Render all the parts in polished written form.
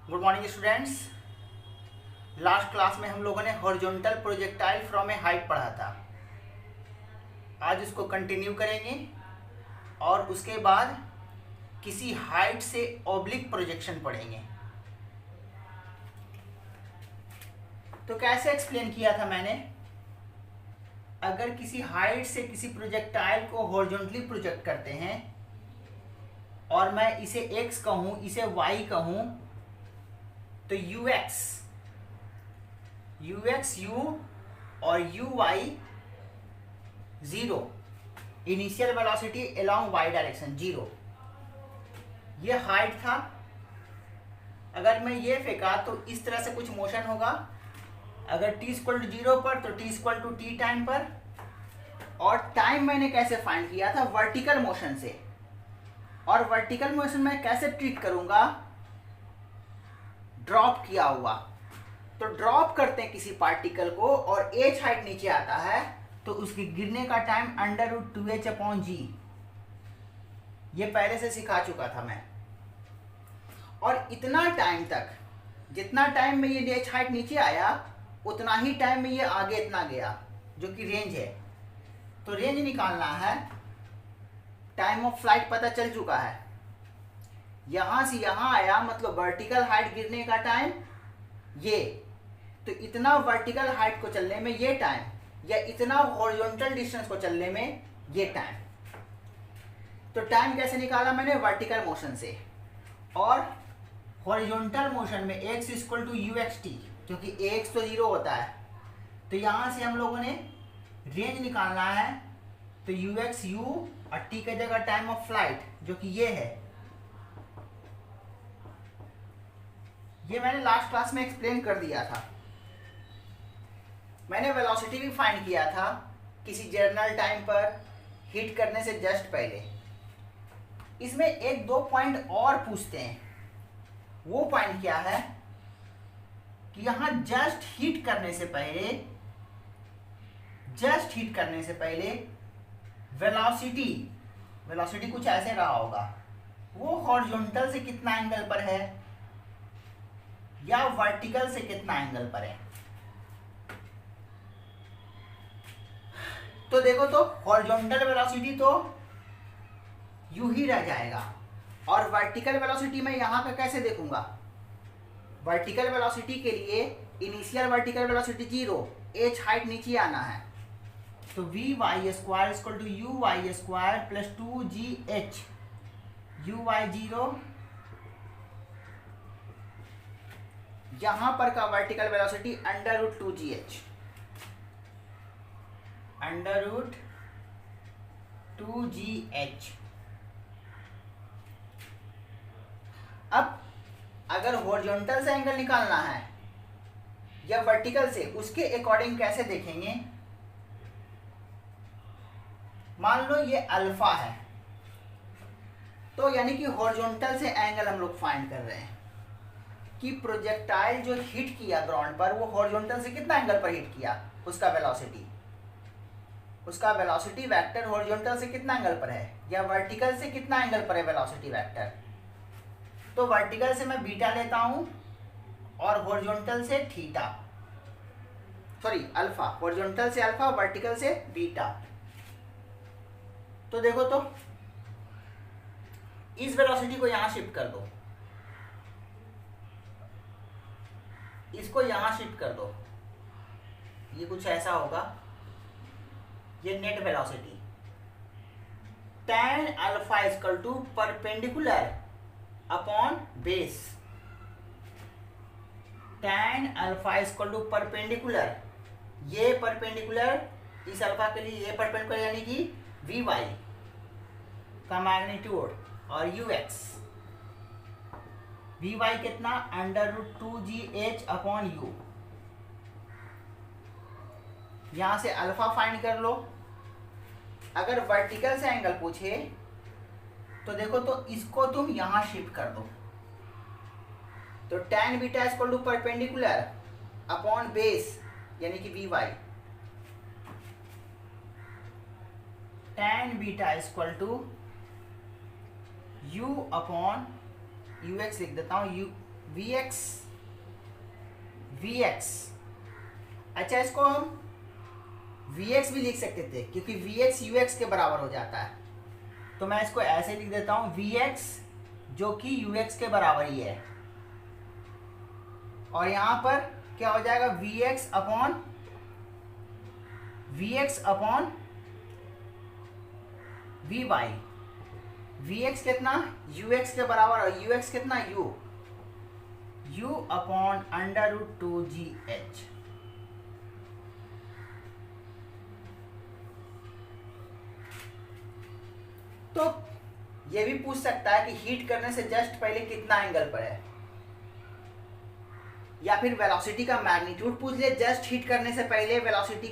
Good morning students. Last class में हम लोगों ने horizontal projectile from A height पढ़ा था। आज उसको कंटिन्यू करेंगे और उसके बाद किसी हाइट से ऑब्लिक प्रोजेक्शन पढ़ेंगे। तो कैसे एक्सप्लेन किया था मैंने, अगर किसी हाइट से किसी प्रोजेक्टाइल को हॉरिजॉन्टली प्रोजेक्ट करते हैं और मैं इसे x कहूं, इसे y कहूं, तो ux u और uy zero, initial velocity along y direction zero, ये हाइट था। अगर मैं ये फेंका तो इस तरह से कुछ मोशन होगा। अगर t इक्वल टू जीरो पर तो t equal to t time पर। और टाइम मैंने कैसे फाइंड किया था? वर्टिकल मोशन से। और वर्टिकल मोशन में कैसे ट्रीट करूंगा? ड्रॉप किया हुआ। तो ड्रॉप करते हैं किसी पार्टिकल को और एच हाइट नीचे आता है तो उसके गिरने का टाइम √2h/g, ये पहले से सिखा चुका था मैं। और इतना टाइम तक, जितना टाइम में ये एच हाइट नीचे आया उतना ही टाइम में ये आगे इतना गया, जो कि रेंज है। तो रेंज निकालना है, टाइम ऑफ फ्लाइट पता चल चुका है। यहां से यहां आया मतलब वर्टिकल हाइट गिरने का टाइम ये, तो इतना वर्टिकल हाइट को चलने में ये टाइम, या इतना हॉरिजॉन्टल डिस्टेंस को चलने में ये टाइम। तो टाइम कैसे निकाला मैंने? वर्टिकल मोशन से। और हॉरिजॉन्टल मोशन में x equal to u x t, क्योंकि x तो जीरो होता है, तो यहां से हम लोगों ने रेंज निकालना है। तो यू एक्स यू और टी की जगह टाइम ऑफ फ्लाइट, जो कि ये है, ये मैंने लास्ट क्लास में एक्सप्लेन कर दिया था। मैंने वेलोसिटी भी फाइंड किया था किसी जर्नल टाइम पर हिट करने से जस्ट पहले। इसमें एक दो पॉइंट और पूछते हैं। वो पॉइंट क्या है कि यहां जस्ट हिट करने से पहले वेलोसिटी कुछ ऐसे रहा होगा। वो हॉरिजॉन्टल से कितना एंगल पर है या वर्टिकल से कितना एंगल पर है। तो देखो, तो हॉरिजॉन्टल वेलोसिटी तो यू ही रह जाएगा। और वर्टिकल वेलोसिटी में यहां पे कैसे देखूंगा? वर्टिकल वेलोसिटी के लिए initial vertical velocity zero, h height नीचे आना है। तो v y square equal to u y square plus 2gh, u y zero, यहां पर का वर्टिकल वेलोसिटी √2gh, √2gh। अब अगर हॉरिजॉन्टल से एंगल निकालना है या वर्टिकल से, उसके अकॉर्डिंग कैसे देखेंगे? मान लो ये अल्फा है, तो यानी कि हॉरिजॉन्टल से एंगल हम लोग फाइंड कर रहे हैं कि प्रोजेक्टाइल जो हिट किया ग्राउंड पर, वो हॉरिजॉन्टल से कितना एंगल पर हिट किया, उसका वेलोसिटी वेक्टर हॉरिजॉन्टल से कितना एंगल पर है, या वर्टिकल से कितना एंगल पर है वेलोसिटी वेक्टर। तो वर्टिकल से मैं बीटा लेता हूं और हॉरिजॉन्टल से थीटा, सॉरी अल्फा, हॉरिजॉन्टल से अल्फा, वर्टिकल से बीटा। तो देखो, तो इस वेलोसिटी को यहां शिफ्ट कर दो, इसको यहां शिफ्ट कर दो, ये कुछ ऐसा होगा। ये net velocity tan alpha equal to perpendicular upon base, tan alpha equal to perpendicular, ये परपेंडिकुलर इस अल्फा के लिए, ये परपेंडिकुलर यानी कि वी वाई का मैग्नीट्यूड, और यू एक्स, वी वाई कितना √2gh/u। यहां से अल्फा फाइंड कर लो। अगर वर्टिकल से एंगल पूछे तो देखो, तो इसको तुम यहां शिफ्ट कर दो। तो tan beta equal to perpendicular upon base यानी कि v y, tan beta equal to u upon u x लिख देता हूँ, वी एक्स। अच्छा, इसको हम वी एक्स भी लिख सकते थे क्योंकि वी एक्स यू एक्स के बराबर हो जाता है, तो मैं इसको ऐसे लिख देता हूं वी एक्स जो कि यू एक्स के बराबर ही है, और यहां पर क्या हो जाएगा v x upon v y. V x कितना यू एक्स के बराबर और यू एक्स कितना u upon under root 2GH। तो ये भी पूछ सकता है कि हीट करने से जस्ट पहले कितना एंगल पर है, या फिर वेलोसिटी का मैग्नीट्यूड पूछ ले जस्ट हीट करने से पहले वेलोसिटी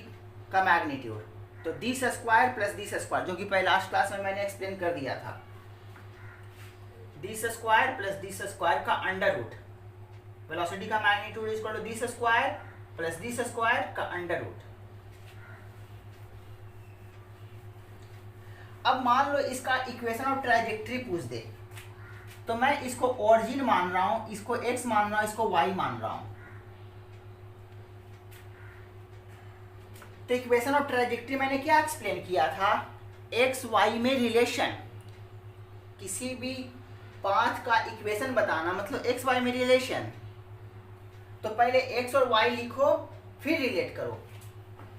का मैग्नीट्यूड। तो this square plus this square, जो कि पहले लास्ट क्लास में मैंने एक्सप्लेन कर दिया था, this square plus this square का अंडर रूट, वेलोसिटी का magnitude is equal to this square plus this square का अंडर रूट। अब मान लो इसका इक्वेशन ऑफ ट्राजेक्टरी पूछ दे, तो मैं इसको ओरिजिन मान रहा हूं, इसको x मान रहा हूं, इसको y मान रहा हूं। तो इक्वेशन ऑफ ट्राजेक्टरी मैंने क्या एक्सप्लेन किया था, x y में रिलेशन, किसी भी पाथ का इक्वेशन बताना मतलब x y में रिलेशन, तो पहले x और y लिखो फिर रिलेट करो।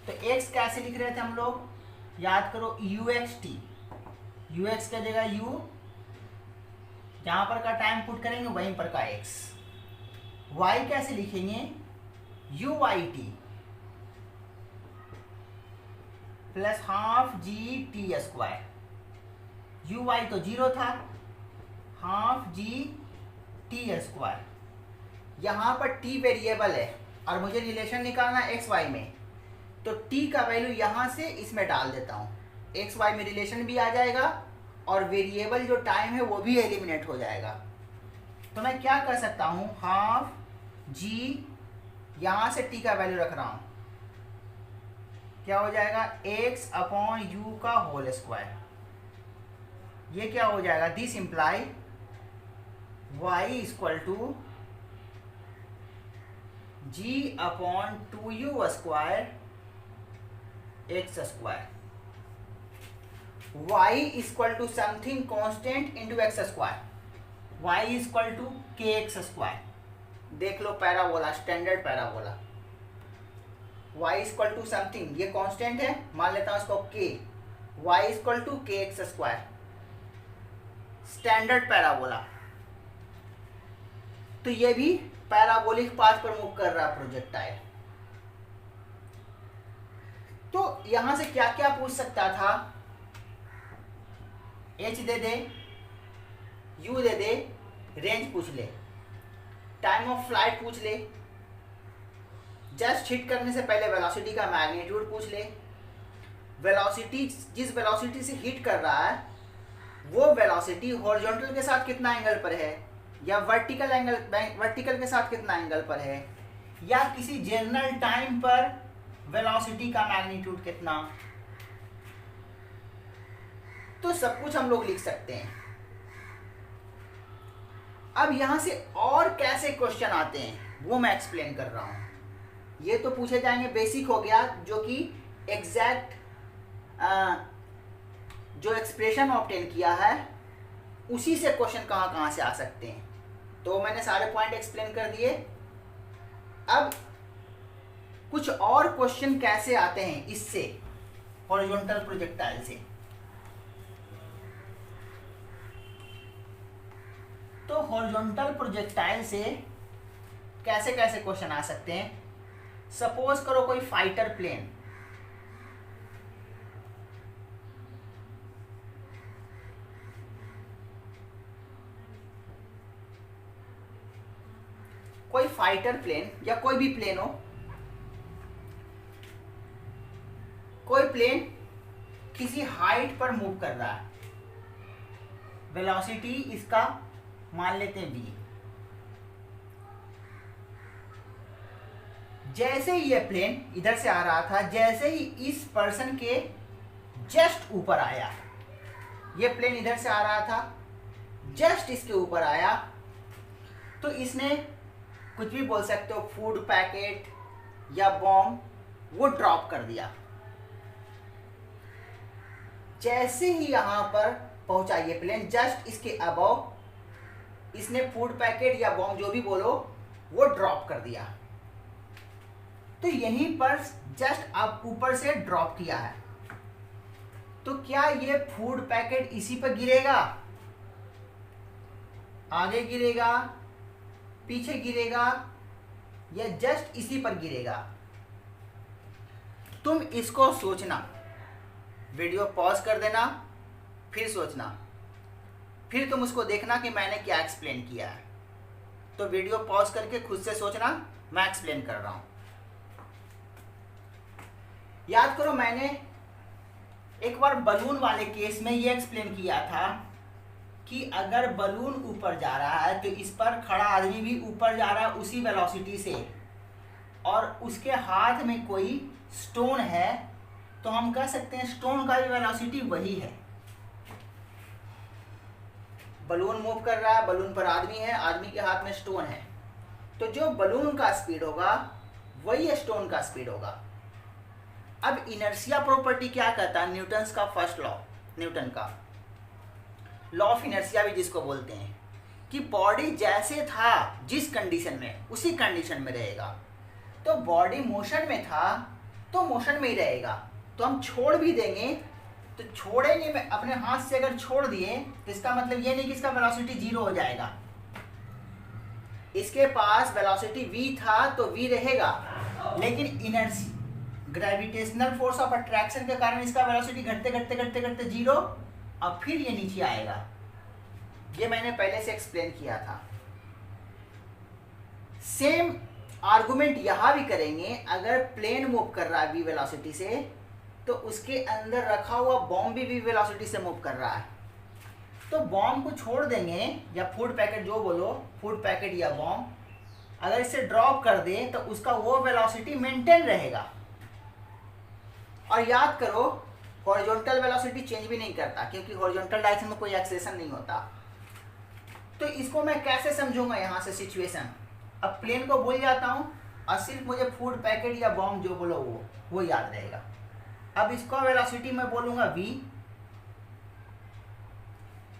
तो x कैसे लिख रहे थे हम लोग, याद करो uxt, ux की जगह u, जहां पर का टाइम पुट करेंगे वहीं पर का x। y कैसे लिखेंगे uyt plus half g t square. uy तो 0 था, हाफ जी टी स्क्वायर। यहां पर t वेरिएबल है और मुझे रिलेशन निकालना है x y में, तो t का वैल्यू यहां से इसमें डाल देता हूं, x y में रिलेशन भी आ जाएगा और वेरिएबल जो टाइम है वो भी एलिमिनेट हो जाएगा। तो मैं क्या कर सकता हूं, हाफ जी, यहां से t का वैल्यू रख रहा हूं, क्या हो जाएगा x अपॉन यू का होल स्क्वायर। ये क्या हो जाएगा, this imply y equal to g upon 2u square x square. y equal to something constant into x square, y equal to k x square. देख लो parabola, standard parabola, y equal to something, ये constant है, मान लेता हूं इसको k, y equal to k x square, standard parabola. तो ये भी पैराबोलिक पाथ पर मूव कर रहा प्रोजेक्टाइल। तो यहां से क्या क्या पूछ सकता था, h दे दे, u दे दे, रेंज पूछ ले, टाइम ऑफ फ्लाइट पूछ ले, जस्ट हिट करने से पहले वेलोसिटी का मैग्नीट्यूड पूछ ले, वेलोसिटी जिस वेलोसिटी से हिट कर रहा है वो वेलोसिटी हॉरिजॉन्टल के साथ कितना एंगल पर है, या वर्टिकल के साथ कितना एंगल पर है, या किसी जनरल टाइम पर वेलोसिटी का मैग्नीट्यूड कितना। तो सब कुछ हम लोग लिख सकते हैं। अब यहां से और कैसे क्वेश्चन आते हैं वो मैं एक्सप्लेन कर रहा हूं। ये तो पूछे जाएंगे, बेसिक हो गया, जो कि एग्जैक्ट जो एक्सप्रेशन ऑब्टेन किया है उसी से क्वेश्चन कहां कहां से आ सकते हैं। तो मैंने सारे पॉइंट एक्सप्लेन कर दिए। अब कुछ और क्वेश्चन कैसे आते हैं इससे, हॉरिजॉन्टल प्रोजेक्टाइल से। तो हॉरिजॉन्टल प्रोजेक्टाइल से कैसे कैसे क्वेश्चन आ सकते हैं। सपोज करो कोई फाइटर प्लेन, कोई फाइटर प्लेन या कोई भी प्लेन हो, कोई प्लेन किसी हाइट पर मूव कर रहा है, वेलोसिटी इसका मान लेते हैं v। जैसे ही ये प्लेन इधर से आ रहा था, जैसे ही इस पर्सन के जस्ट ऊपर आया, ये प्लेन इधर से आ रहा था, जस्ट इसके ऊपर आया, तो इसने कुछ भी बोल सकते हो, फूड पैकेट या बॉम्ब, वो ड्रॉप कर दिया। जैसे ही यहां पर पहुंचा ये प्लेन, जस्ट इसके अबव इसने फूड पैकेट या बॉम्ब जो भी बोलो वो ड्रॉप कर दिया। तो यहीं पर जस्ट आप ऊपर से ड्रॉप किया है, तो क्या ये फूड पैकेट इसी पर गिरेगा, आगे गिरेगा, पीछे गिरेगा, या जस्ट इसी पर गिरेगा? तुम इसको सोचना, वीडियो पॉज कर देना, फिर सोचना, फिर तुम उसको देखना कि मैंने क्या एक्सप्लेन किया है। तो वीडियो पॉज करके खुद से सोचना, मैं एक्सप्लेन कर रहा हूं। याद करो, मैंने एक बार बलून वाले केस में ये एक्सप्लेन किया था कि अगर बलून ऊपर जा रहा है तो इस पर खड़ा आदमी भी ऊपर जा रहा है उसी वेलोसिटी से, और उसके हाथ में कोई स्टोन है, तो हम कह सकते हैं स्टोन का भी वेलोसिटी वही है। बलून मूव कर रहा है, बलून पर आदमी है, आदमी के हाथ में स्टोन है, तो जो बलून का स्पीड होगा वही स्टोन का स्पीड होगा। अब इनर्शिया प्रॉपर्टी क्या कहता है? न्यूटन्स का फर्स्ट लॉ, न्यूटन का लॉ ऑफ इनर्शिया भी जिसको बोलते हैं, कि बॉडी जैसे था जिस कंडीशन में उसी कंडीशन में रहेगा। तो बॉडी मोशन में था तो मोशन में ही रहेगा। तो हम छोड़ भी देंगे तो छोड़ेंगे में अपने हाथ से अगर छोड़ दिए तो इसका मतलब ये नहीं कि इसका वेलोसिटी 0 हो जाएगा। इसके पास वेलोसिटी v था तो v रहेगा, लेकिन inertia gravitational force of attraction के कारण इसका वेलोसिटी घटते घटते घटते घटते 0, अब फिर ये नीचे आएगा। ये मैंने पहले से एक्सप्लेन किया था। सेम आर्गुमेंट यहां भी करेंगे। अगर प्लेन मूव कर रहा है v वेलोसिटी से, तो उसके अंदर रखा हुआ बॉम्ब भी v वेलोसिटी से मूव कर रहा है। तो बॉम्ब को छोड़ देंगे, या फूड पैकेट जो बोलो, फूड पैकेट या बॉम्ब, अगर इसे ड्रॉप कर दे तो उसका वो वेलोसिटी मेंटेन रहेगा। और याद करो, हॉरिजॉन्टल वेलोसिटी चेंज भी नहीं करता, क्योंकि हॉरिजॉन्टल डायरेक्शन में कोई एक्सेलेरेशन नहीं होता। तो इसको मैं कैसे समझूंगा यहां से सिचुएशन? अब प्लेन को भूल जाता हूं और सिर्फ मुझे फूड पैकेट या बॉम्ब जो बोलो वो याद रहेगा। अब इसका वेलोसिटी मैं बोलूंगा v,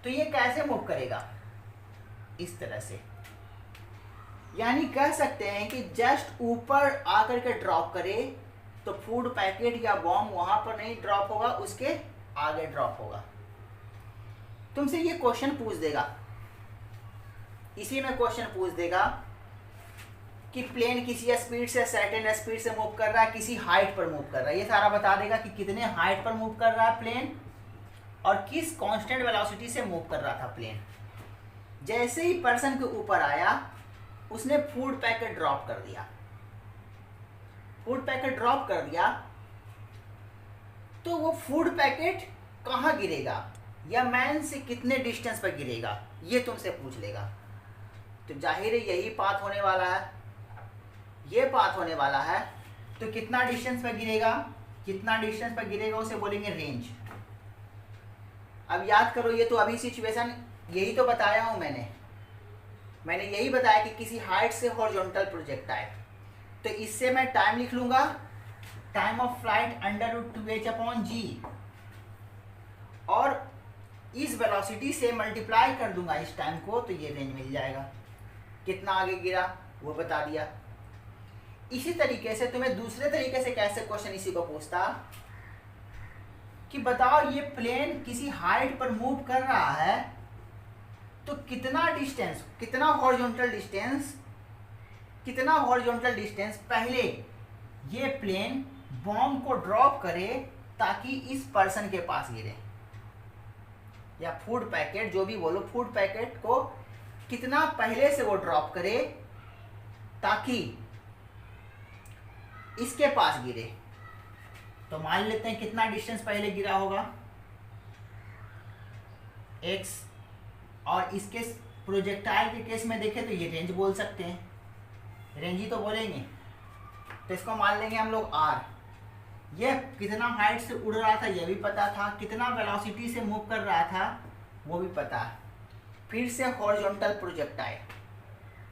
तो ये कैसे मूव करेगा? इस तरह से। यानी कह सकते हैं कि जस्ट ऊपर आकर के ड्रॉप करे तो फूड पैकेट या बॉम्ब वहां पर नहीं ड्रॉप होगा, उसके आगे ड्रॉप होगा। तुमसे ये क्वेश्चन पूछ देगा, इसी में क्वेश्चन पूछ देगा कि प्लेन किसी स्पीड से, सर्टेन स्पीड से मूव कर रहा है, किसी हाइट पर मूव कर रहा है। ये सारा बता देगा कि कितने हाइट पर मूव कर रहा है प्लेन और किस कांस्टेंट वेलोसिटी से मूव कर रहा था प्लेन। जैसे ही पर्सन के ऊपर आया, उसने फूड पैकेट ड्रॉप कर दिया। फूड पैकेट ड्रॉप कर दिया तो वो फूड पैकेट कहाँ गिरेगा या मैन से कितने डिस्टेंस पर गिरेगा, ये तुमसे पूछ लेगा। तो जाहिर है यही पाथ होने वाला है, ये पाथ होने वाला है। तो कितना डिस्टेंस पर गिरेगा, कितना डिस्टेंस पर गिरेगा उसे बोलेंगे रेंज। अब याद करो, ये तो अभी सिचुएशन यही तो बताया हूं मैंने यही बताया कि किसी हाइट से हॉरिजॉन्टल प्रोजेक्टाइल। तो इससे मैं टाइम लिख लूंगा, टाइम ऑफ फ्लाइट √2h/g, और इस वेलोसिटी से मल्टीप्लाई कर दूंगा इस टाइम को, तो ये रेंज मिल जाएगा। कितना आगे गिरा वो बता दिया। इसी तरीके से तुम्हें दूसरे तरीके से कैसे क्वेश्चन इसी को पूछता कि बताओ ये प्लेन किसी हाइट पर मूव कर रहा है, तो कितना डिस्टेंस, कितना हॉरिजॉन्टल डिस्टेंस पहले ये प्लेन बॉम्ब को ड्रॉप करे ताकि इस पर्सन के पास गिरे, या फूड पैकेट जो भी बोलो, फूड पैकेट को कितना पहले से वो ड्रॉप करे ताकि इसके पास गिरे। तो मान लेते हैं कितना डिस्टेंस पहले गिरा होगा x, और इसके प्रोजेक्टाइल के केस में देखें तो ये रेंज बोल सकते हैं, रेंज ही तो बोलेंगे। तो इसको मान लेंगे हम लोग r। ये कितना हाइट से उड़ रहा था ये भी पता था, कितना वेलोसिटी से मूव कर रहा था वो भी पता है। फिर से हॉरिजॉन्टल प्रोजेक्टाइल,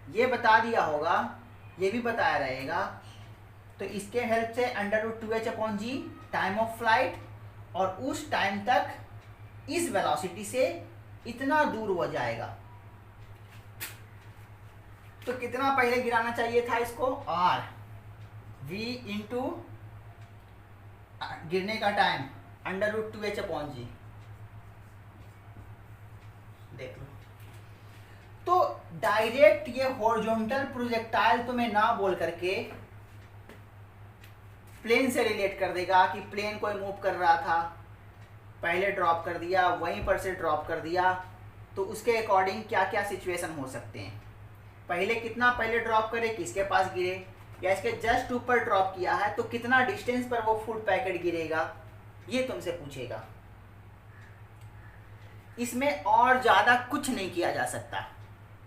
ये बता दिया होगा, ये भी बताया रहेगा। तो इसके हेल्प से √2h/g टाइम ऑफ फ्लाइट, और उस टाइम तक इस वेलोसिटी से इतना दूर हो जाएगा। तो कितना पहले गिराना चाहिए था इसको, r v इंटू गिरने का टाइम √2h/g। देख लो। तो डायरेक्ट ये हॉरिजॉन्टल प्रोजेक्टाइल तुम्हें ना बोल करके प्लेन से रिलेट कर देगा कि प्लेन कोई मूव कर रहा था, पहले ड्रॉप कर दिया, वहीं पर से ड्रॉप कर दिया, तो उसके अकॉर्डिंग क्या क्या सिचुएशन हो सकते हैं। पहले कितना पहले ड्रॉप करे, किसके पास गिरे, या इसके जस्ट ऊपर ड्रॉप किया है तो कितना डिस्टेंस पर वो फूड पैकेट गिरेगा, ये तुमसे पूछेगा। इसमें और ज़्यादा कुछ नहीं किया जा सकता।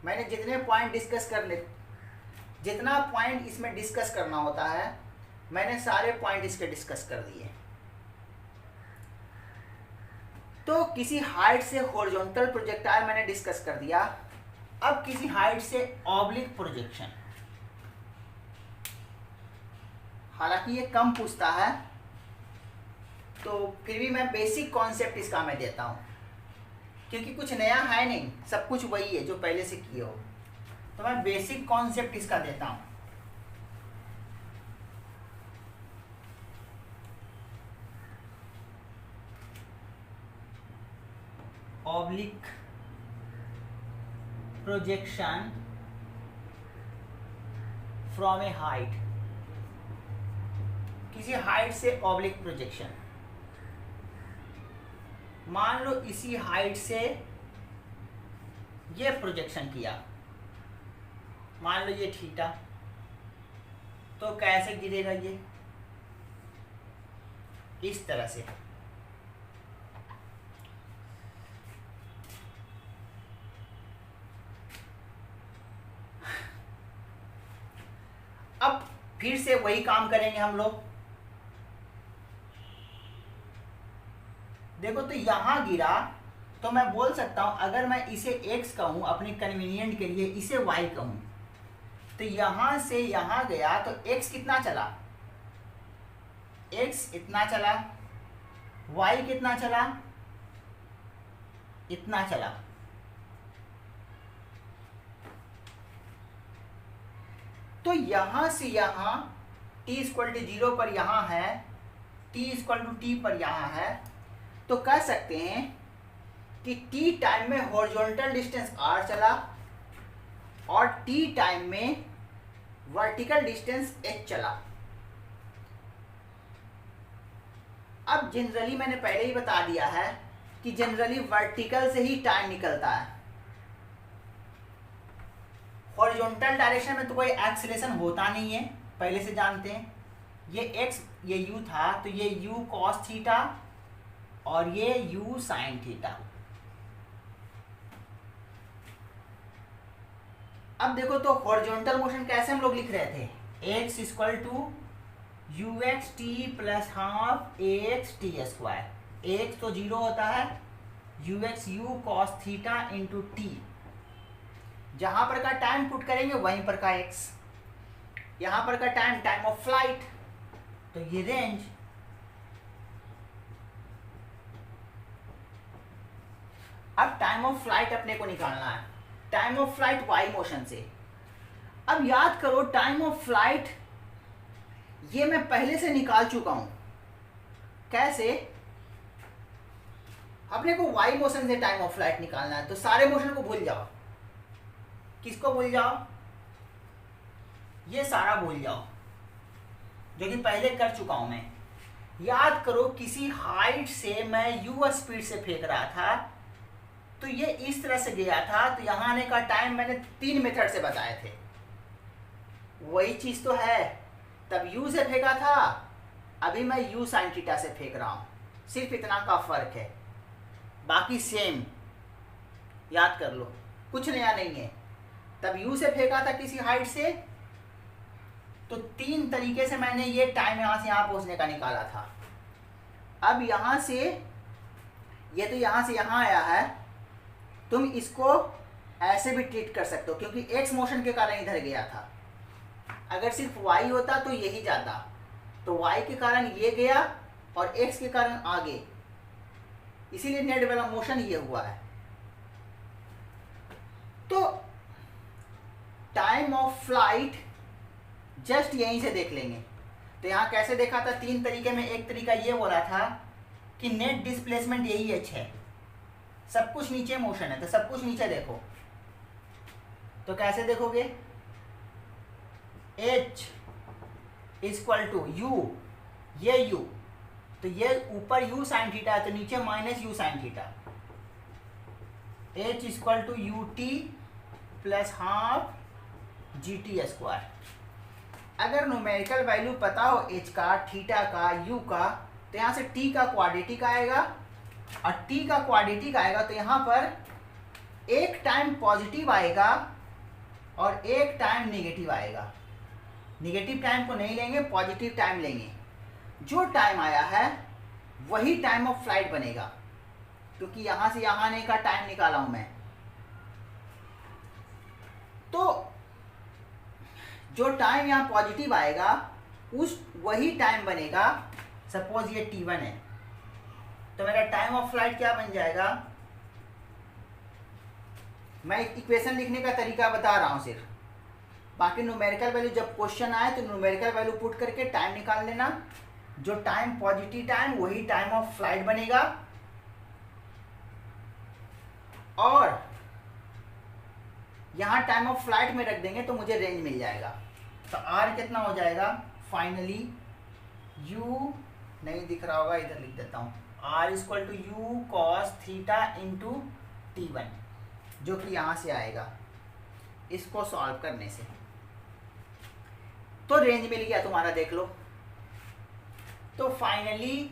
मैंने जितने पॉइंट जितना पॉइंट इसमें डिस्कस करना होता है, मैंने सारे पॉइंट इसके डिस्कस कर दिए। तो किसी हाइट से हॉरिजॉन्टल प्रोजेक्टाइल मैंने डिस्कस कर दिया। अब किसी हाइट से ऑब्लिक प्रोजेक्शन, हालांकि ये कम पूछता है, तो फिर भी मैं बेसिक कॉन्सेप्ट इसका मैं देता हूं, क्योंकि कुछ नया है नहीं, सब कुछ वही है जो पहले से किए हो। तो मैं बेसिक कॉन्सेप्ट इसका देता हूं। Oblique projection from A height, किसी हाइट से ऑब्लिक प्रोजेक्शन। मान लो इसी हाइट से ये प्रोजेक्शन किया, मान लो ये थीटा, तो कैसे गिरेगा ये, इस तरह से। अब फिर से वही काम करेंगे हम लोग। देखो, तो यहां गिरा तो मैं बोल सकता हूं, अगर मैं इसे x कहूं अपने कन्वीनियंट के लिए, इसे y कहूं, तो यहां से यहां गया तो x कितना चला, x इतना चला, y कितना चला, इतना चला। तो यहां से यहां t = 0 पर यहां है, t = t पर यहां है, तो कह सकते हैं कि t टाइम में हॉरिजॉन्टल डिस्टेंस r चला और t टाइम में वर्टिकल डिस्टेंस h चला। अब जनरली मैंने पहले ही बता दिया है कि जनरली वर्टिकल से ही टाइम निकलता है, हॉरिजॉन्टल डायरेक्शन में तो कोई एक्सीलरेशन होता नहीं है, पहले से जानते हैं। ये x ये u था, तो ये u cos थीटा और ये u sin थीटा। अब देखो, तो हॉरिजॉन्टल मोशन कैसे हम लोग लिख रहे थे, x = ux t + half ax t²। x तो 0 होता है, ux u cos theta into t, जहां पर का टाइम पुट करेंगे वहीं पर का x, यहां पर का टाइम ऑफ फ्लाइट, तो ये रेंज। अब टाइम ऑफ फ्लाइट अपने को निकालना है, time of flight y motion से। अब याद करो, टाइम ऑफ फ्लाइट ये मैं पहले से निकाल चुका हूं। कैसे? अपने को y मोशन से टाइम ऑफ फ्लाइट निकालना है, तो सारे मोशन को भूल जाओ। किसको भूल जाओ? ये सारा भूल जाओ जो कि पहले कर चुका हूं मैं। याद करो, किसी हाइट से मैं u स्पीड से फेंक रहा था, तो ये इस तरह से गया था, तो यहां आने का टाइम मैंने 3 मेथड से बताए थे। वही चीज तो है, तब u से फेंका था, अभी मैं u sin थीटा से फेंक रहा हूं, सिर्फ इतना का फर्क है, बाकी सेम। याद कर लो, कुछ नया नहीं है। तब u से फेंका था किसी हाइट से, तो 3 तरीके से मैंने ये टाइम यहां से यहां पहुंचने का निकाला था। अब यहां से ये तो यहां से यहां आया है, तुम इसको ऐसे भी ट्रीट कर सकते हो, क्योंकि एक्स मोशन के कारण इधर गया था। अगर सिर्फ वाई होता तो यही जाता, तो वाई के कारण ये गया और एक्स के कारण आगे, इसीलिए नेट वाला मोशन ये हुआ है। तो टाइम ऑफ फ्लाइट जस्ट यहीं से देख लेंगे। तो यहाँ कैसे देखा था, 3 तरीके में। एक तरीका ये बोला था कि नेट डिस्प्लेसमेंट यही एच है, सब कुछ नीचे मोशन है, तो सब कुछ नीचे देखो। तो कैसे देखोगे, एच इक्वल टू यू, ये यू, तो ये ऊपर यू साइन थीटा है, तो नीचे minus u sine theta. H equal to u t plus half g t square. अगर न्यूमेरिकल वैल्यू पता हो एच का, थीटा का, यू का, तो यहाँ से टी का क्वाड्रेटिक आएगा, और टी का क्वाड्रेटिक आएगा तो यहाँ पर एक टाइम पॉजिटिव आएगा और एक टाइम नेगेटिव आएगा। नेगेटिव टाइम को नहीं लेंगे, पॉजिटिव टाइम लेंगे। जो टाइम आया है वही टाइम ऑफ फ्लाइट बनेगा, क्योंकि यहाँ से यहाँ आने का टाइम निकाला हूं मैं। तो जो टाइम यहाँ पॉजिटिव आएगा उस वही टाइम बनेगा। सपोज ये t1 है, तो मेरा टाइम ऑफ फ्लाइट क्या बन जाएगा, मैं इक्वेशन लिखने का तरीका बता रहा हूं सिर्फ, बाकी न्यूमेरिकल वैल्यू जब क्वेश्चन आए तो न्यूमेरिकल वैल्यू पुट करके टाइम निकाल लेना। जो टाइम पॉजिटिव टाइम वही टाइम ऑफ फ्लाइट बनेगा, और यहां टाइम ऑफ फ्लाइट में रख देंगे तो मुझे रेंज मिल जाएगा। तो r कितना हो जाएगा फाइनली, u नहीं दिख रहा होगा, इधर लिख देता हूं, r equal to u cos theta into T1, जो कि यहां से आएगा इसको सॉल्व करने से। तो रेंज मिल गया तुम्हारा, देख लो। तो फाइनली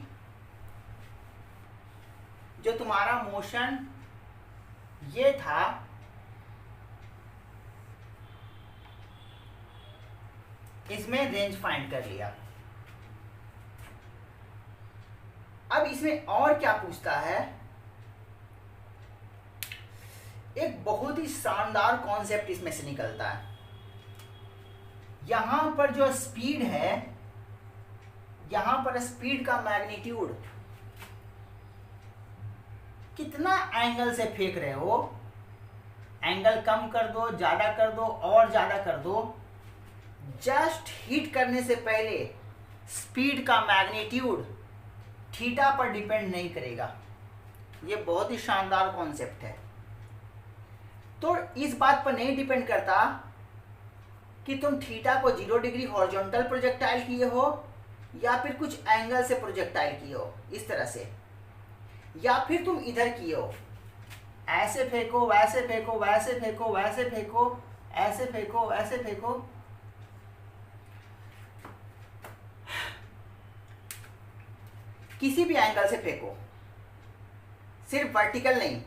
जो तुम्हारा मोशन ये था, इसमें रेंज फाइंड कर लिया। अब इसमें और क्या पूछता है, एक बहुत ही शानदार कॉन्सेप्ट इसमें से निकलता है। यहां पर जो स्पीड है, यहां पर स्पीड का मैग्नीट्यूड कितना एंगल से फेंक रहे हो, एंगल कम कर दो, ज्यादा कर दो, और ज्यादा कर दो, जस्ट हिट करने से पहले स्पीड का मैग्नीट्यूड थीटा पर डिपेंड नहीं करेगा। ये बहुत ही शानदार कॉन्सेप्ट है। तो इस बात पर नहीं डिपेंड करता कि तुम थीटा को 0 डिग्री हॉरिजॉन्टल प्रोजेक्टाइल किए हो या फिर कुछ एंगल से प्रोजेक्टाइल किए हो इस तरह से, या फिर तुम इधर किए हो, ऐसे फेंको, वैसे फेंको, वैसे फेंको, वैसे फेंको, ऐसे फेंको, ऐसे फेंको, किसी भी एंगल से फेंको, सिर्फ वर्टिकल नहीं।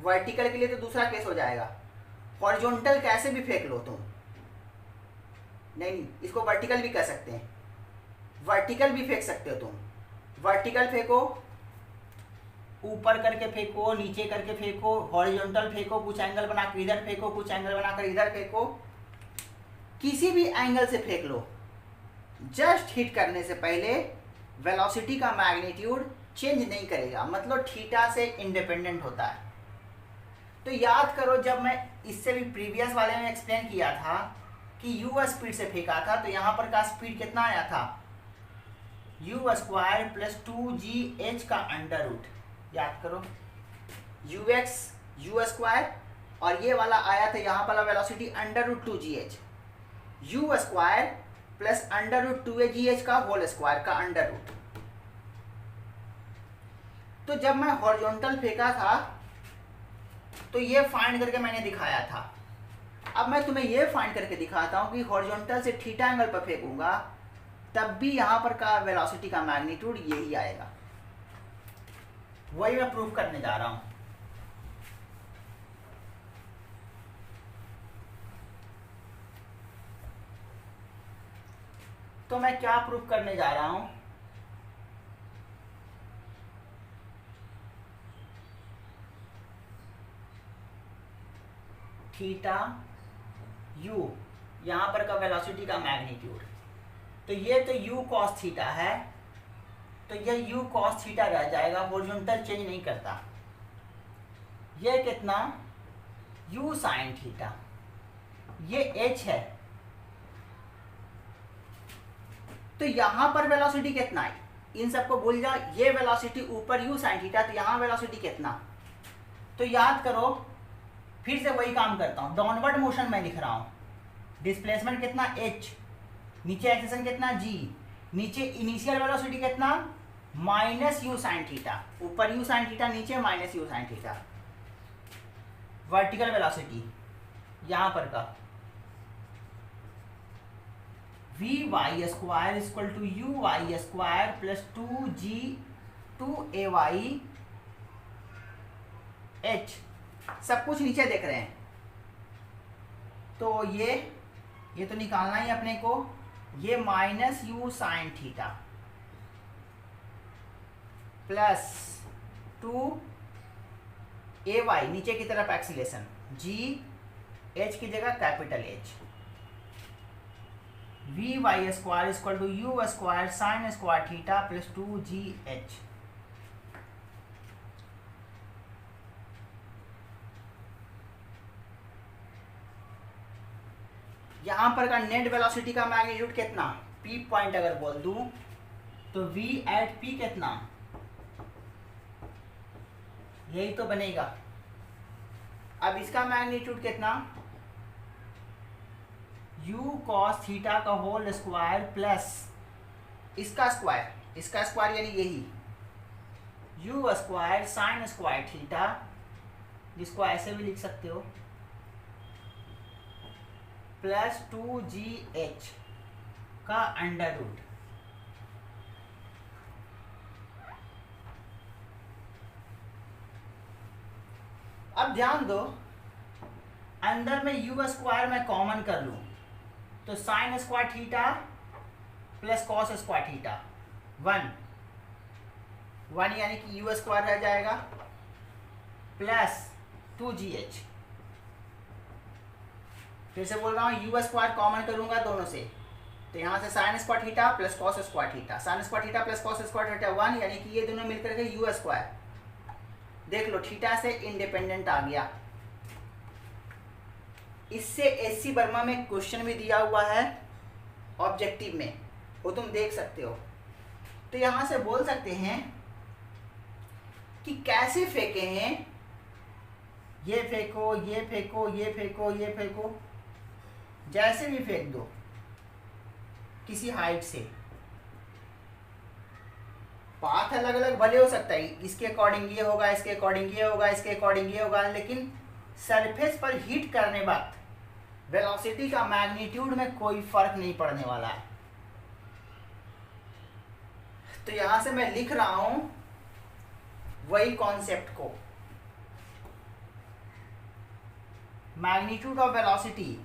वर्टिकल के लिए तो दूसरा केस हो जाएगा, हॉरिजॉन्टल कैसे भी फेंक लो तुम, नहीं इसको वर्टिकल भी कह सकते हैं, वर्टिकल भी फेंक सकते हो तुम। वर्टिकल फेंको, ऊपर करके फेंको, नीचे करके फेंको, हॉरिजॉन्टल फेंको, कुछ एंगल बनाकर इधर फेंको, कुछ एंगल बनाकर इधर फेंको, किसी भी एंगल से फेंक लो। जस्ट हिट करने से पहले वेलोसिटी का मैग्नीट्यूड चेंज नहीं करेगा, मतलब थीटा से इंडिपेंडेंट होता है। तो याद करो, जब मैं इससे भी प्रीवियस वाले में एक्सप्लेन किया था कि u स्पीड से फेंका था, तो यहाँ पर का स्पीड कितना आया था, u स्क्वायर प्लस 2gh का अंडर रूट। याद करो, ux u स्क्वायर, और ये वाला आया था यहाँ वाला velocity under root 2gh, u स्क्वायर प्लस अंडर रूट 2gh का होल स्क्वायर का अंडर रूट। तो जब मैं हॉरिजॉन्टल फेंका था तो ये फाइंड करके मैंने दिखाया था। अब मैं तुम्हें ये फाइंड करके दिखाता हूं कि हॉरिजॉन्टल से थीटा एंगल पर फेंकूंगा तब भी यहां पर का वेलोसिटी का मैग्नीट्यूड यही आएगा। वही मैं प्रूफ करने जा रहा हूं। तो मैं क्या प्रूफ करने जा रहा हूं, थीटा यू, यहाँ पर का वेलोसिटी का मैग्नीट्यूड। तो ये तो यू कॉस थीटा है, तो ये यू कॉस थीटा रह जाएगा, हॉरिजॉन्टल चेंज नहीं करता। ये कितना, यू साइन थीटा, ये एच है। तो यहां पर वेलोसिटी कितना है, इन सबको भूल जाओ, ये वेलोसिटी ऊपर यू साइन थीटा, तो यहां वेलोसिटी कितना। तो याद करो, फिर से वही काम करता हूं, डाउनवर्ड मोशन में लिख रहा हूं, डिस्प्लेसमेंट कितना h, नीचे एक्सेलेरेशन कितना g, नीचे इनिशियल वेलोसिटी कितना माइनस यू साइन थीटा, ऊपर यू साइन थीटा, नीचे minus u sine theta. Vertical velocity यहां पर का v y square equal to u y square plus 2g 2ay h, सब कुछ नीचे देख रहे हैं। तो ये तो निकालना ही अपने को, ये minus u sine theta plus 2ay, नीचे की तरफ एक्सीलेशन g, h की जगह capital H, v y square equal to u square sine square theta plus 2gh। यहां पर का नेट वेलोसिटी का मैग्नीट्यूड कितना, पी पॉइंट अगर बोल दूं तो v एट p कितना, यही तो बनेगा। अब इसका मैग्नीट्यूड कितना, u cos थीटा का होल स्क्वायर प्लस इसका स्क्वायर यानी यही u square sine square theta, जिसको ऐसे भी लिख सकते हो, प्लस 2gh का अंडर रूट। अब ध्यान दो, अंदर में यू स्क्वायर मैं कॉमन कर लूं तो sign square theta plus cos square theta 1 यानी कि यू स्क्वायर रह जाएगा प्लस 2gh। फिर से बोल रहा हूँ, यू स्क्वायर कॉमन करूंगा दोनों से, तो यहाँ से sign square theta plus cos square theta, sign square theta plus cos square theta 1, यानी कि ये दोनों मिलकर के यू स्क्वायर। देख लो, थीटा से इंडिपेंडेंट आ गया। इससे एससी वर्मा में क्वेश्चन भी दिया हुआ है ऑब्जेक्टिव में, वो तुम देख सकते हो। तो यहां से बोल सकते हैं कि कैसे फेंके हैं, ये फेंको, ये फेंको, ये फेंको, ये फेंको, जैसे भी फेंक दो किसी हाइट से। पाथ अलग अलग भले हो सकता है, इसके अकॉर्डिंग ये होगा, इसके अकॉर्डिंग ये होगा, इसके अकॉर्डिंग ये होगा, लेकिन सरफेस पर हिट करने वक्त वेलोसिटी का मैग्नीट्यूड में कोई फर्क नहीं पड़ने वाला है। तो यहां से मैं लिख रहा हूं वही कॉन्सेप्ट को, magnitude of velocity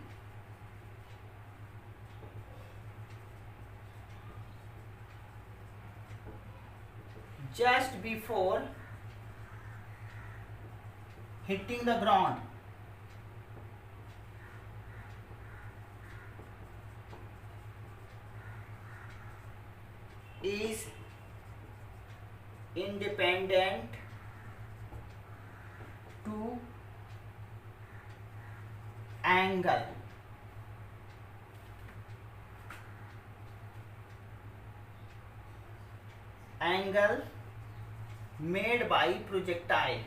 just before hitting the ground is independent to angle made by projectile।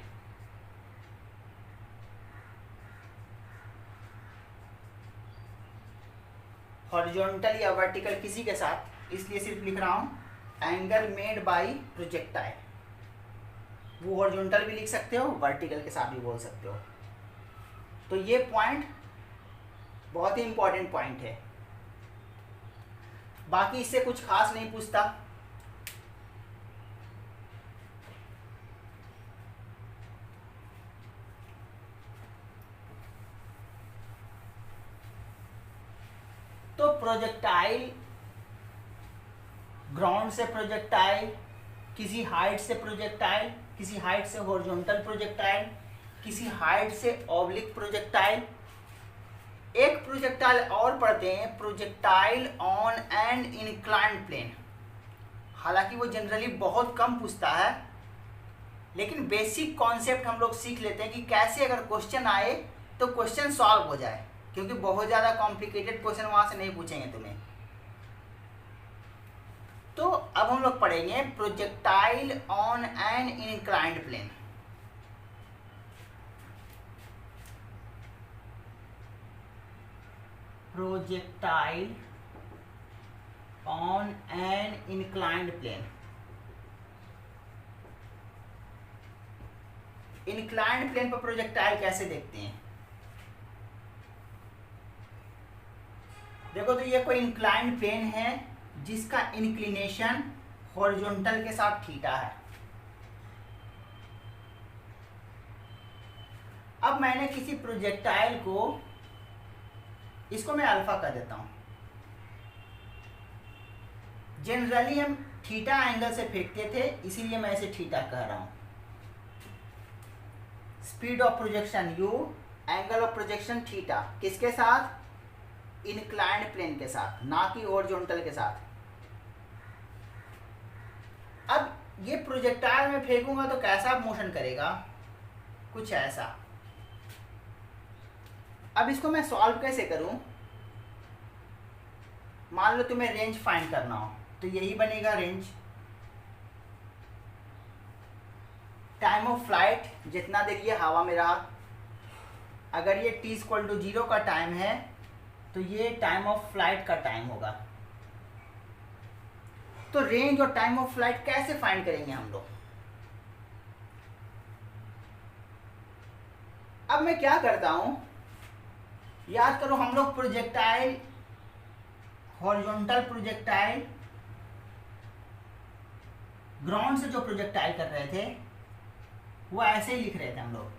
Horizontal या वर्टिकल किसी के साथ, इसलिए सिर्फ लिख रहा हूं एंगल मेड बाय प्रोजेक्टाइल। वो हॉरिजॉन्टल भी लिख सकते हो, वर्टिकल के साथ भी बोल सकते हो। तो ये पॉइंट बहुत ही इंपॉर्टेंट पॉइंट है, बाकी इससे कुछ खास नहीं पूछता। तो प्रोजेक्टाइल, ग्राउंड से प्रोजेक्टाइल, किसी हाइट से प्रोजेक्टाइल, किसी हाइट से हॉरिजॉन्टल प्रोजेक्टाइल, किसी हाइट से ऑब्लिक प्रोजेक्टाइल, एक प्रोजेक्टाइल और पढ़ते हैं, projectile on an inclined plane. हालांकि वो जनरली बहुत कम पूछता है, लेकिन बेसिक कॉन्सेप्ट हम लोग सीख लेते हैं कि कैसे अगर क्वेश्चन आए तो क्वेश्चन सॉल्व हो जाए, क्योंकि बहुत ज़्यादा कॉम्प्लिकेटेड क्वेश्चन वहाँ से नहीं पूछेंगे तुम्हें। तो अब हम लोग पढ़ेंगे projectile on an inclined plane. Projectile on an inclined plane. Inclined plane पर प्रोजेक्टाइल कैसे देखते हैं? देखो, तो ये कोई इंक्लाइंड प्लेन है जिसका इंक्लिनेशन हॉरिजॉन्टल के साथ थीटा है। अब मैंने किसी प्रोजेक्टाइल को, इसको मैं अल्फा कर देता हूं। जनरली हम थीटा एंगल से फेंकते थे, इसीलिए मैं इसे थीटा कह रहा हूं। Speed of projection u, angle of projection theta, किसके साथ? इंक्लाइंड प्लेन के साथ, ना कि हॉरिजॉन्टल के साथ। अब ये प्रोजेक्टाइल में फेंकूंगा तो कैसा मोशन करेगा? कुछ ऐसा। अब इसको मैं सॉल्व कैसे करूं? मान लो तुम्हें रेंज फाइंड करना हो, तो यही बनेगा रेंज। टाइम ऑफ फ्लाइट जितना देर ये हवा में रहा, अगर ये t=0 का टाइम है तो ये टाइम ऑफ फ्लाइट का टाइम होगा। तो रेंज और टाइम ऑफ फ्लाइट कैसे फाइंड करेंगे हम लोग? अब मैं क्या करता हूं, याद करो, हम लोग प्रोजेक्टाइल, हॉरिजॉन्टल प्रोजेक्टाइल, ग्राउंड से जो प्रोजेक्टाइल कर रहे थे वो ऐसे ही लिख रहे थे हम लोग।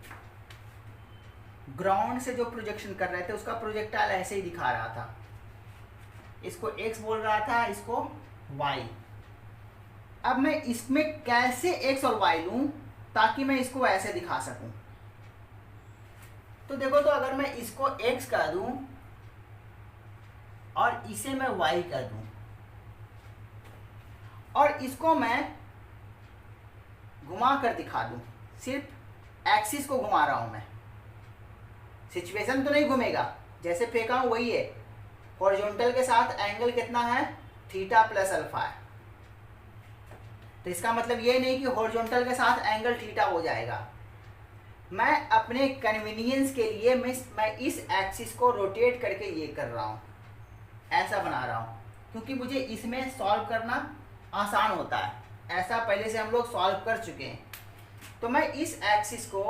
ग्राउंड से जो प्रोजेक्शन कर रहे थे उसका प्रोजेक्टाइल ऐसे ही दिखा रहा था। इसको x बोल रहा था, इसको y। अब मैं इसमें कैसे x और y लूं ताकि मैं इसको ऐसे दिखा सकूं? तो देखो, तो अगर मैं इसको x कह दूं और इसे मैं y कह दूं और इसको मैं घुमा कर दिखा दूं, सिर्फ एक्सिस को घुमा रहा हूं मैं, सिचुएशन तो नहीं घूमेगा, जैसे फेंका हूं वही है। हॉरिजॉन्टल के साथ एंगल कितना है? थीटा प्लस अल्फा है। तो इसका मतलब ये नहीं कि हॉरिजॉन्टल के साथ एंगल थीटा हो जाएगा। मैं अपने कन्वीनियंस के लिए मैं इस एक्सिस को रोटेट करके ये कर रहा हूँ, ऐसा बना रहा हूँ, क्योंकि मुझे इसमें सॉल्व करना आसान होता है। ऐसा पहले से हम लोग सॉल्व कर चुके हैं, तो मैं इस एक्सिस को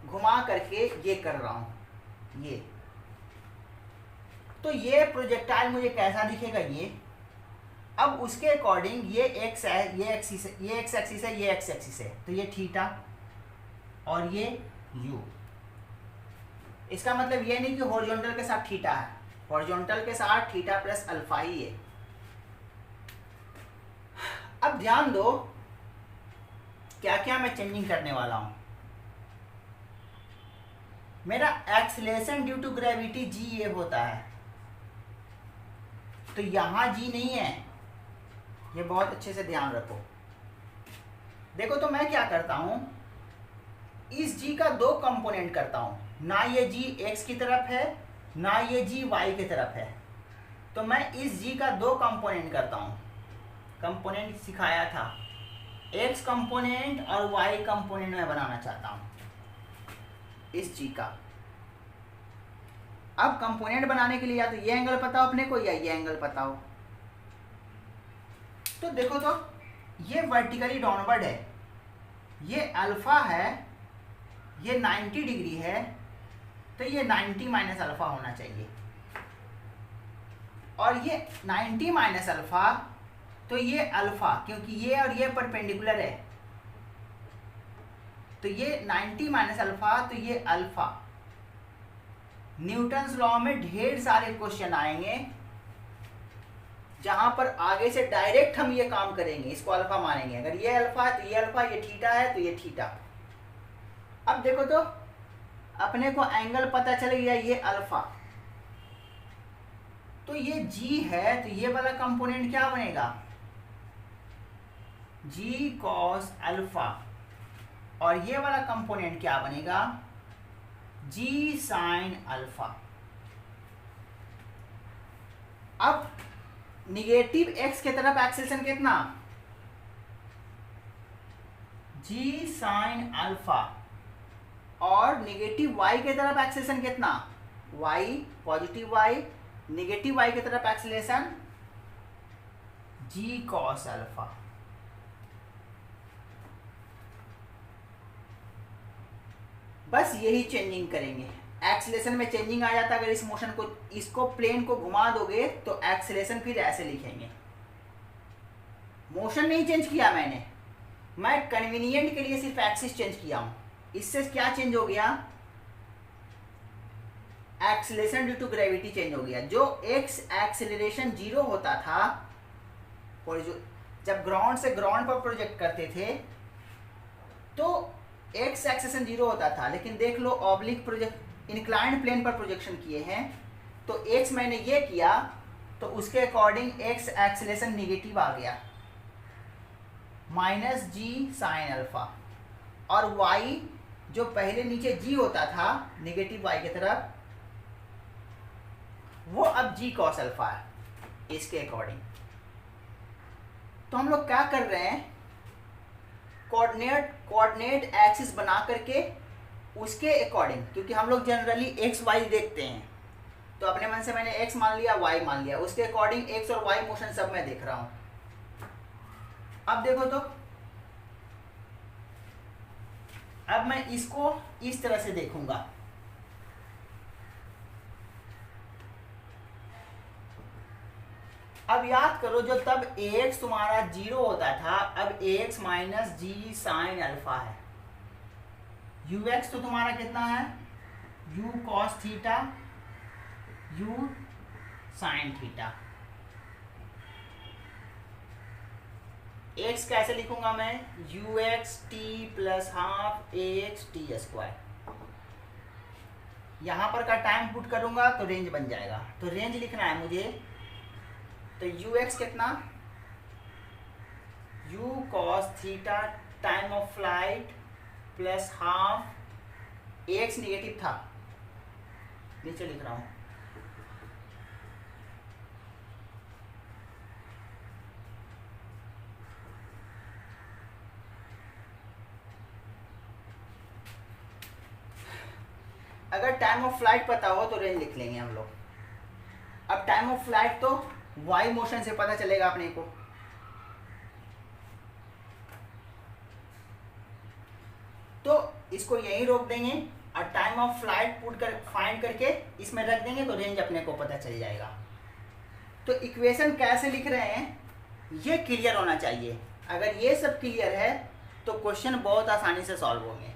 घुमा करके ये कर रहा हूँ, ये। तो ये प्रोजेक्टाइल मुझे कैसा दिखेगा? ये। अब उसके अकॉर्डिंग ये एक्स है, ये एक्सिस है, ये एक्स एक्सिस है, ये एक्स एक्सिस है, तो ये थीटा और ये यू। इसका मतलब ये नहीं कि हॉरिजॉन्टल के साथ थीटा है, हॉरिजॉन्टल के साथ थीटा प्लस अल्फा ही है। अब ध्यान दो क्या क्या मैं चेंजिंग करने वाला हूं। मेरा acceleration due to gravity G ये होता है, तो यहां जी नहीं है, ये बहुत अच्छे से ध्यान रखो। देखो, तो मैं क्या करता हूं, इस जी का दो कंपोनेंट करता हूं, ना ये जी एक्स की तरफ है ना ये जी वाई की तरफ है, तो मैं इस जी का दो कंपोनेंट करता हूं। कंपोनेंट सिखाया था, एक्स कंपोनेंट और वाई कंपोनेंट मैं बनाना चाहता हूं इस जी का। अब कंपोनेंट बनाने के लिए या तो ये एंगल पता हो अपने को या ये एंगल पता हो। तो देखो, तो ये वर्टिकली डाउनवर्ड है, ये अल्फा है, ये 90 डिग्री है, तो ये 90 माइनस अल्फा होना चाहिए। और ये 90 माइनस अल्फा, तो ये अल्फा, क्योंकि ये और ये परपेंडिकुलर है, तो ये 90 माइनस अल्फा, तो ये अल्फा। न्यूटन्स लॉ में ढेर सारे क्वेश्चन आएंगे जहां पर आगे से डायरेक्ट हम ये काम करेंगे, इसको अल्फा मानेंगे। अगर ये अल्फा है तो ये अल्फा, ये थीटा है तो ये थीटा। अब देखो, तो अपने को एंगल पता चल गया, ये अल्फा, तो ये g है, तो ये वाला कंपोनेंट क्या बनेगा, g cos अल्फा, और ये वाला कंपोनेंट क्या बनेगा, g sin अल्फा। अब निगेटिव x के तरफ एक्सेलेरेशन कितना, g sin अल्फा, और निगेटिव y के तरफ एक्सेलेरेशन कितना, y positive y, negative y की तरफ एक्सेलेरेशन g cos अल्फा। बस यही चेंजिंग करेंगे, एक्सेलेरेशन में चेंजिंग आ जाता है। अगर इस मोशन को, इसको प्लेन को घुमा दोगे तो एक्सेलेरेशन फिर ऐसे लिखेंगे। मोशन नहीं चेंज किया मैंने, मैं कन्वीनियंट के लिए सिर्फ एक्सिस चेंज किया हूं। इससे क्या चेंज हो गया, acceleration due to gravity change हो गया। जो एक्स एक्सेलरेशन 0 होता था, और जो जब ग्राउंड से ग्राउंड पर प्रोजेक्ट करते थे तो एक्स एक्सेलेरेशन 0 होता था, लेकिन देख लो ऑब्लिक प्रोजेक्ट इंक्लाइंड प्लेन पर प्रोजेक्शन किए हैं, तो एक्स मैंने ये किया तो उसके अकॉर्डिंग एक्स एक्सेलेरेशन निगेटिव आ गया, माइनस जी साइन अल्फा, और y जो पहले नीचे g होता था निगेटिव y की तरफ, वो अब g cos अल्फा है इसके अकॉर्डिंग। तो हम लोग क्या कर रहे हैं, कोऑर्डिनेट एक्सिस बना करके उसके अकॉर्डिंग, क्योंकि हम लोग जनरली एक्स वाई देखते हैं, तो अपने मन से मैंने एक्स मान लिया, वाई मान लिया, उसके अकॉर्डिंग एक्स और वाई मोशन सब मैं देख रहा हूं। अब देखो तो, अब मैं इसको इस तरह से देखूंगा, अब याद करो जो तब ax तुम्हारा 0 होता था, अब ax माइनस जी साइन अल्फा है, ux तो तुम्हारा कितना है, u cos theta u sine theta. x कैसे लिखूंगा मैं, ux t plus half ax t square. यहां पर का टाइम पुट करूंगा तो रेंज बन जाएगा, तो रेंज लिखना है मुझे, तो ux कितना, u cos theta time of flight plus half, ax negative था, नीचे लिख रहा हूं, अगर टाइम ऑफ फ्लाइट पता हो तो रेंज लिख लेंगे हम लोग। अब टाइम ऑफ फ्लाइट तो वाई मोशन से पता चलेगा अपने को, तो इसको यहीं रोक देंगे और टाइम ऑफ फ्लाइट पुट कर फाइंड करके इसमें रख देंगे, तो रेंज अपने को पता चल जाएगा। तो इक्वेशन कैसे लिख रहे हैं ये क्लियर होना चाहिए। अगर ये सब क्लियर है तो क्वेश्चन बहुत आसानी से सॉल्व होंगे।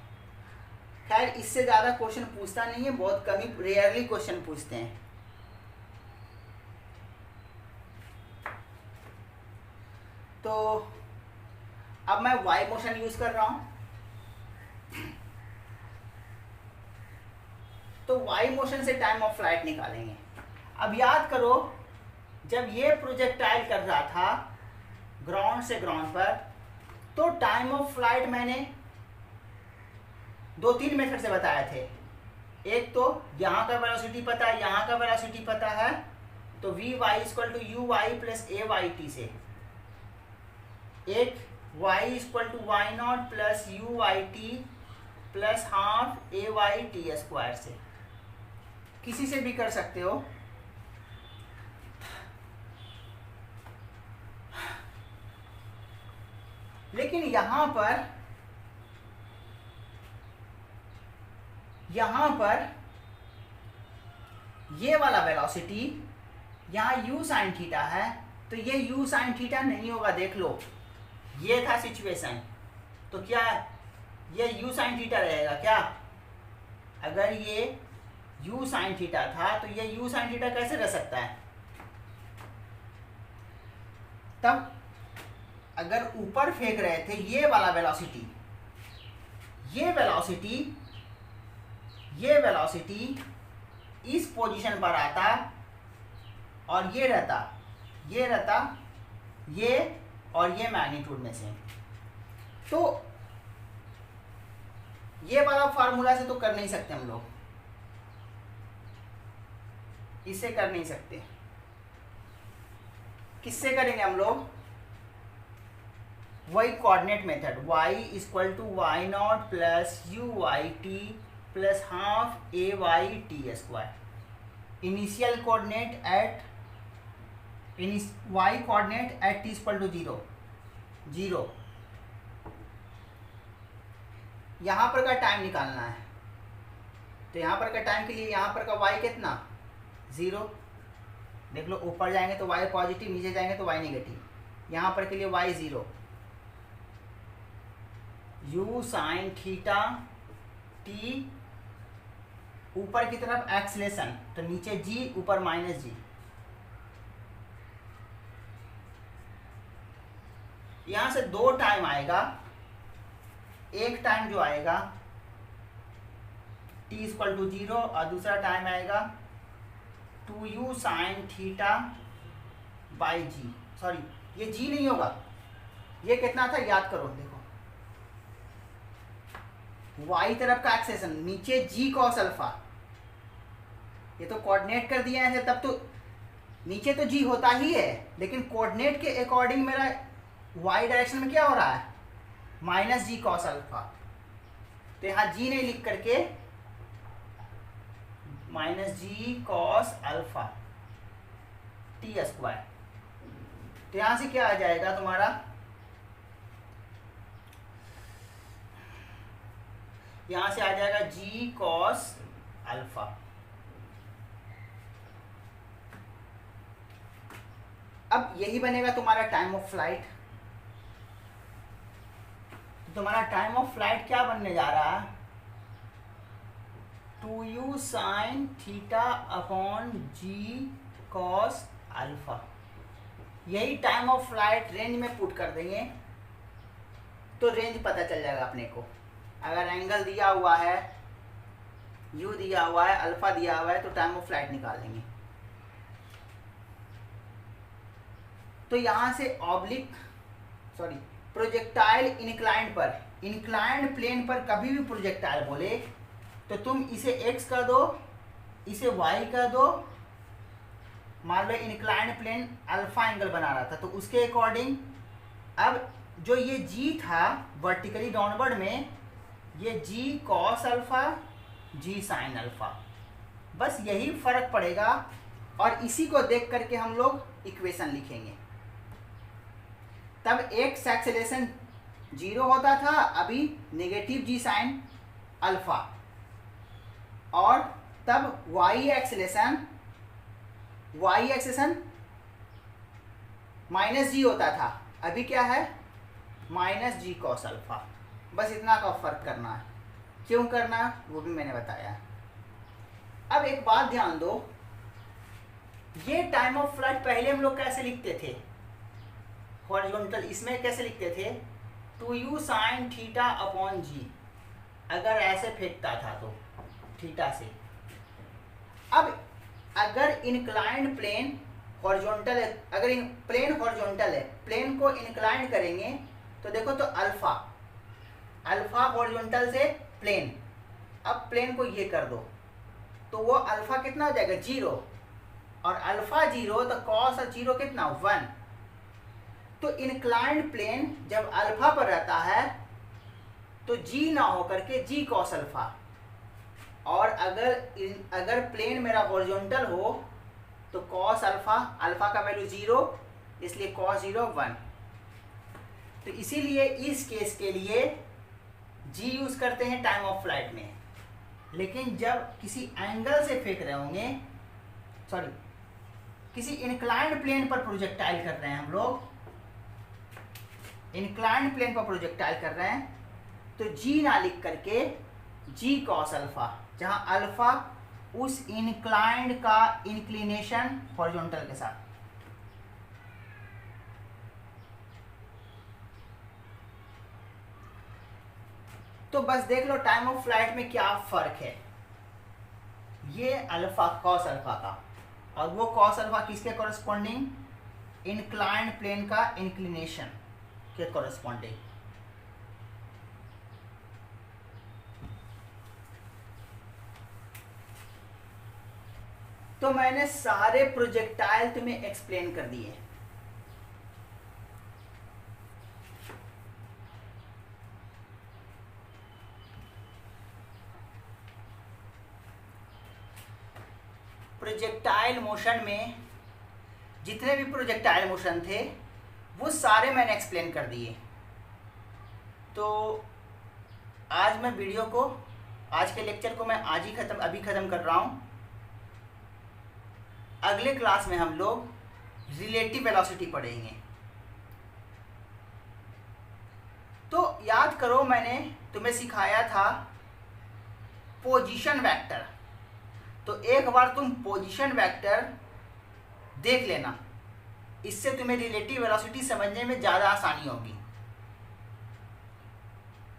खैर इससे ज़्यादा क्वेश्चन पूछता नहीं है, बहुत कम ही, रेयरली क्वेश्चन पूछते हैं। तो अब मैं वाई मोशन यूज कर रहा हूं, तो वाई मोशन से टाइम ऑफ फ्लाइट निकालेंगे। अब याद करो जब ये प्रोजेक्टाइल कर रहा था ग्राउंड से ग्राउंड पर, तो टाइम ऑफ फ्लाइट मैंने 2-3 मेथड से बताए थे। एक तो यहाँ का वेलोसिटी पता है, यहाँ का वेलोसिटी पता है, तो v y equal to u y plus a y t से, एक y equal to y nought plus u y t plus half a y t square से, किसी से भी कर सकते हो। लेकिन यहां पर ये वाला वेलोसिटी यहाँ u साइन थीटा है, तो ये u साइन थीटा नहीं होगा। देख लो ये था सिचुएशन, तो क्या ये u साइन थीटा रहेगा क्या? अगर ये u साइन थीटा था तो ये u साइन थीटा कैसे रह सकता है? तब अगर ऊपर फेंक रहे थे ये वाला वेलोसिटी, ये वेलोसिटी इस पोजीशन पर आता और ये रहता ये और ये मैग्नीट्यूड में से। तो ये वाला फार्मूला से तो कर नहीं सकते हम लोग, इससे कर नहीं सकते। किससे करेंगे हम लोग? वही coordinate method, y equal to y nought plus u y t plus half a y t square. Initial coordinate at y coordinate at t equal to 0 यहाँ पर का टाइम निकालना है। तो यहाँ पर का टाइम के लिए यहाँ पर का y कितना 0। देख लो, ऊपर जाएंगे तो y पॉजिटिव, नीचे जाएंगे तो y नेगेटिव। यहाँ पर के लिए y 0, u sine theta t, ऊपर की तरफ एक्सलेशन, तो नीचे g ऊपर माइनस g। यहां से दो टाइम आएगा, एक टाइम जो आएगा t इक्वल टू 0 और दूसरा टाइम आएगा 2u sine theta by g. Sorry, ये g नहीं होगा, ये कितना था याद करो। देखो y तरफ का एक्सेशन, नीचे g कॉस अल्फा, ये तो कोऑर्डिनेट कर दिया है, तब तो नीचे तो g होता ही है, लेकिन कोऑर्डिनेट के अकॉर्डिंग मेरा y डायरेक्शन में क्या हो रहा है माइनस जी कॉस अल्फा। तो यहाँ g नहीं लिख करके माइनस जी कॉस अल्फा टी स्क्वायर। तो यहां से क्या आ जाएगा तुम्हारा, यहां से आ जाएगा g कॉस अल्फा। अब यही बनेगा तुम्हारा टाइम ऑफ फ्लाइट। तुम्हारा टाइम ऑफ फ्लाइट क्या बनने जा रहा है 2u साइन थीटा अपॉन जी कॉस अल्फा। यही टाइम ऑफ फ्लाइट रेंज में पुट कर देंगे तो रेंज पता चल जाएगा अपने को। अगर एंगल दिया हुआ है, u दिया हुआ है, अल्फा दिया हुआ है, तो टाइम ऑफ फ्लाइट निकाल लेंगे। तो यहां से प्रोजेक्टाइल इंक्लाइंड प्लेन पर कभी भी प्रोजेक्टाइल बोले तो तुम इसे x कर दो, इसे y कर दो। मान लो इंक्लाइंड प्लेन अल्फा एंगल बना रहा था, तो उसके अकॉर्डिंग अब जो ये g था वर्टिकली डाउनवर्ड में, ये g cos alpha, g sine alpha, बस यही फर्क पड़ेगा। और इसी को देख करके हम लोग इक्वेशन लिखेंगे। तब x एक्सेलेरेशन 0 होता था, अभी नेगेटिव g साइन अल्फा, और तब y एक्सेलेरेशन माइनस जी होता था, अभी क्या है माइनस जी कॉस अल्फा। बस इतना का फर्क करना है। क्यों करना है वो भी मैंने बताया। अब एक बात ध्यान दो, ये टाइम ऑफ फ्लाइट पहले हम लोग कैसे लिखते थे हॉरिजॉन्टल, इसमें कैसे लिखते थे 2u साइन थीटा अपॉन जी। अगर ऐसे फेंकता था तो थीटा से। अब अगर इंक्लाइंड प्लेन हॉरिजॉन्टल है, अगर प्लेन हॉरिजॉन्टल है, प्लेन को इंक्लाइंड करेंगे तो देखो तो अल्फा हॉरिजॉन्टल से प्लेन, अब प्लेन को ये कर दो तो वो अल्फा कितना हो जाएगा 0, और अल्फा 0 तो कॉस 0 कितना 1। तो इंक्लाइंड प्लेन जब अल्फा पर रहता है तो g ना हो करके g कॉस अल्फा, और अगर प्लेन मेरा हॉरिजॉन्टल हो तो कॉस अल्फा, अल्फा का वैल्यू 0, इसलिए कॉस 0 1। तो इसीलिए इस केस के लिए g यूज करते हैं टाइम ऑफ फ्लाइट में। लेकिन जब किसी एंगल से फेंक रहे होंगे, सॉरी किसी इंक्लाइंड प्लेन पर प्रोजेक्टाइल कर रहे हैं हम लोग, इंक्लाइंड प्लेन पर प्रोजेक्टाइल कर रहे हैं, तो g ना लिख करके g कॉस अल्फा, जहां अल्फा उस इंक्लाइंड का इंक्लिनेशन हॉरिजॉन्टल के साथ। तो बस देख लो टाइम ऑफ फ्लाइट में क्या फर्क है। ये अल्फा कॉस अल्फा का, और वो कॉस अल्फा किसके कॉरस्पॉन्डिंग, इंक्लाइंड प्लेन का इंक्लिनेशन के कॉरस्पॉन्डिंग। तो मैंने सारे प्रोजेक्टाइल तुम्हें एक्सप्लेन कर दिए। प्रोजेक्टाइल मोशन में जितने भी प्रोजेक्टाइल मोशन थे वो सारे मैंने एक्सप्लेन कर दिए। तो आज मैं वीडियो को, आज के लेक्चर को मैं आज ही अभी ख़त्म कर रहा हूँ। अगले क्लास में हम लोग रिलेटिव वेलोसिटी पढ़ेंगे। तो याद करो, मैंने तुम्हें सिखाया था पोजीशन वेक्टर। तो एक बार तुम पोजीशन वेक्टर देख लेना, इससे तुम्हें रिलेटिव वेलोसिटी समझने में ज़्यादा आसानी होगी।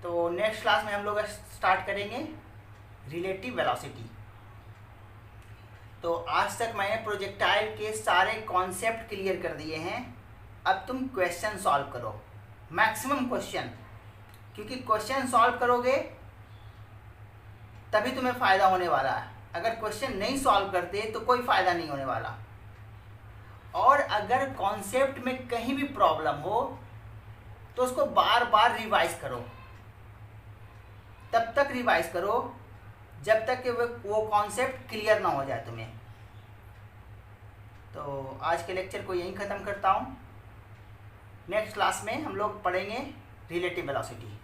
तो नेक्स्ट क्लास में हम लोग स्टार्ट करेंगे रिलेटिव वेलोसिटी। तो आज तक मैंने प्रोजेक्टाइल के सारे कॉन्सेप्ट क्लियर कर दिए हैं। अब तुम क्वेश्चन सॉल्व करो, मैक्सिमम क्वेश्चन, क्योंकि क्वेश्चन सॉल्व करोगे तभी तुम्हें फ़ायदा होने वाला है। अगर क्वेश्चन नहीं सॉल्व करते तो कोई फ़ायदा नहीं होने वाला। और अगर कॉन्सेप्ट में कहीं भी प्रॉब्लम हो तो उसको बार बार रिवाइज करो। तब तक रिवाइज करो जब तक कि वो कॉन्सेप्ट क्लियर ना हो जाए तुम्हें। तो आज के लेक्चर को यहीं ख़त्म करता हूँ। नेक्स्ट क्लास में हम लोग पढ़ेंगे रिलेटिव वेलोसिटी।